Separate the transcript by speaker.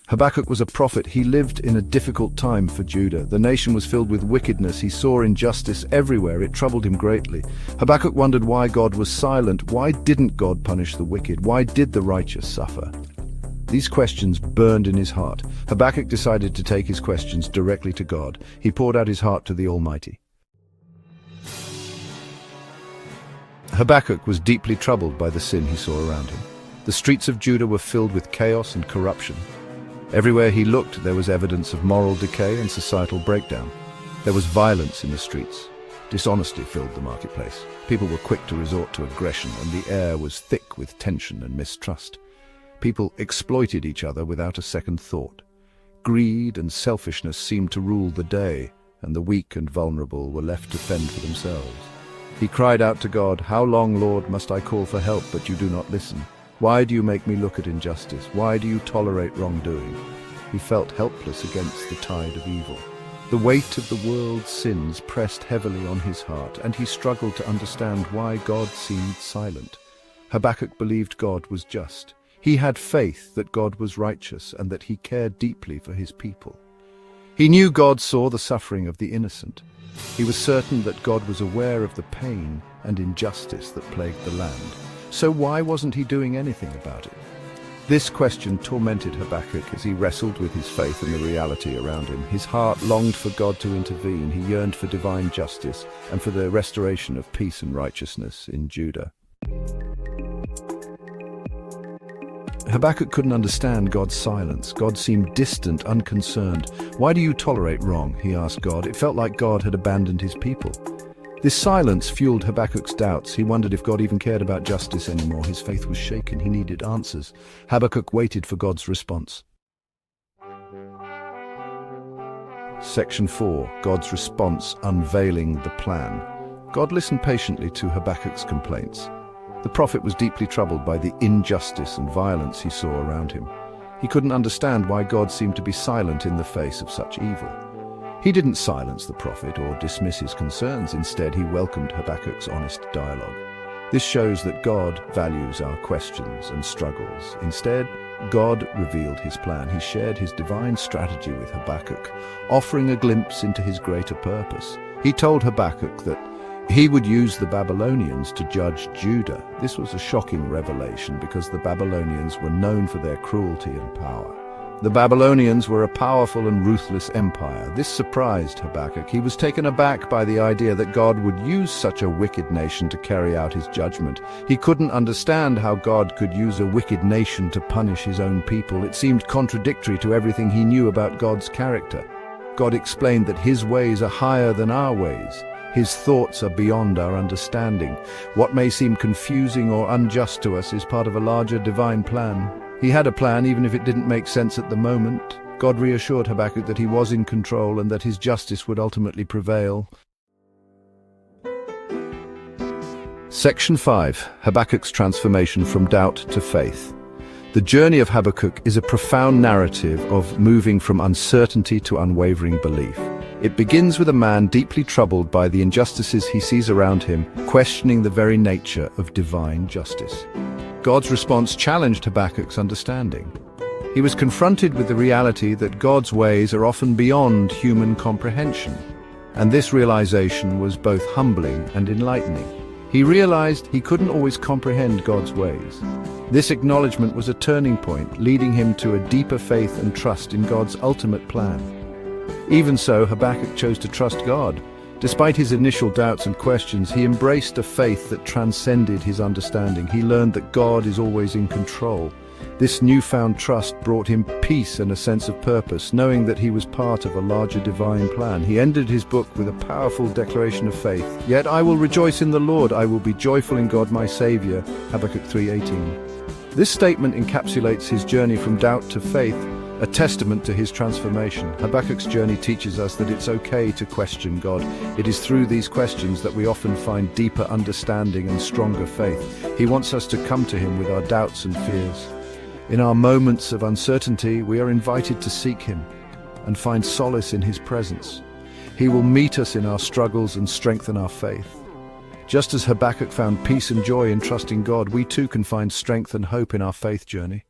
Speaker 1: Habakkuk was a prophet. He lived in a difficult time for Judah. The nation was filled with wickedness. He saw injustice everywhere. It troubled him greatly. Habakkuk wondered why God was silent. Why didn't God punish the wicked? Why did the righteous suffer? These questions burned in his heart. Habakkuk decided to take his questions directly to God. He poured out his heart to the Almighty. Habakkuk was deeply troubled by the sin he saw around him. The streets of Judah were filled with chaos and corruption. Everywhere he looked, there was evidence of moral decay and societal breakdown. There was violence in the streets. Dishonesty filled the marketplace. People were quick to resort to aggression, and the air was thick with tension and mistrust. People exploited each other without a second thought. Greed and selfishness seemed to rule the day, and the weak and vulnerable were left to fend for themselves. He cried out to God, "How long, Lord, must I call for help, but you do not listen? Why do you make me look at injustice? Why do you tolerate wrongdoing?" He felt helpless against the tide of evil. The weight of the world's sins pressed heavily on his heart, and he struggled to understand why God seemed silent. Habakkuk believed God was just. He had faith that God was righteous and that he cared deeply for his people. He knew God saw the suffering of the innocent. He was certain that God was aware of the pain and injustice that plagued the land. So why wasn't he doing anything about it? This question tormented Habakkuk as he wrestled with his faith and the reality around him. His heart longed for God to intervene. He yearned for divine justice and for the restoration of peace and righteousness in Judah. Habakkuk couldn't understand God's silence. God seemed distant, unconcerned. "Why do you tolerate wrong?" he asked God. It felt like God had abandoned his people. This silence fueled Habakkuk's doubts. He wondered if God even cared about justice anymore. His faith was shaken. He needed answers. Habakkuk waited for God's response. Section 4. God's response, unveiling the plan. God listened patiently to Habakkuk's complaints. The prophet was deeply troubled by the injustice and violence he saw around him. He couldn't understand why God seemed to be silent in the face of such evil. He didn't silence the prophet or dismiss his concerns. Instead, he welcomed Habakkuk's honest dialogue. This shows that God values our questions and struggles. Instead, God revealed his plan. He shared his divine strategy with Habakkuk, offering a glimpse into his greater purpose. He told Habakkuk that he would use the Babylonians to judge Judah. This was a shocking revelation because the Babylonians were known for their cruelty and power. The Babylonians were a powerful and ruthless empire. This surprised Habakkuk. He was taken aback by the idea that God would use such a wicked nation to carry out his judgment. He couldn't understand how God could use a wicked nation to punish his own people. It seemed contradictory to everything he knew about God's character. God explained that his ways are higher than our ways. His thoughts are beyond our understanding. What may seem confusing or unjust to us is part of a larger divine plan. He had a plan even if it didn't make sense at the moment. God reassured Habakkuk that he was in control and that his justice would ultimately prevail. Section 5. Habakkuk's transformation from doubt to faith. The journey of Habakkuk is a profound narrative of moving from uncertainty to unwavering belief. It begins with a man deeply troubled by the injustices he sees around him, questioning the very nature of divine justice. God's response challenged Habakkuk's understanding. He was confronted with the reality that God's ways are often beyond human comprehension, and this realization was both humbling and enlightening. He realized he couldn't always comprehend God's ways. This acknowledgement was a turning point, leading him to a deeper faith and trust in God's ultimate plan. Even so, Habakkuk chose to trust God. Despite his initial doubts and questions, he embraced a faith that transcended his understanding. He learned that God is always in control. This newfound trust brought him peace and a sense of purpose, knowing that he was part of a larger divine plan. He ended his book with a powerful declaration of faith. "Yet I will rejoice in the Lord, I will be joyful in God my Savior." Habakkuk 3:18. This statement encapsulates his journey from doubt to faith, a testament to his transformation. Habakkuk's journey teaches us that it's okay to question God. It is through these questions that we often find deeper understanding and stronger faith. He wants us to come to him with our doubts and fears. In our moments of uncertainty, we are invited to seek him and find solace in his presence. He will meet us in our struggles and strengthen our faith. Just as Habakkuk found peace and joy in trusting God, we too can find strength and hope in our faith journey.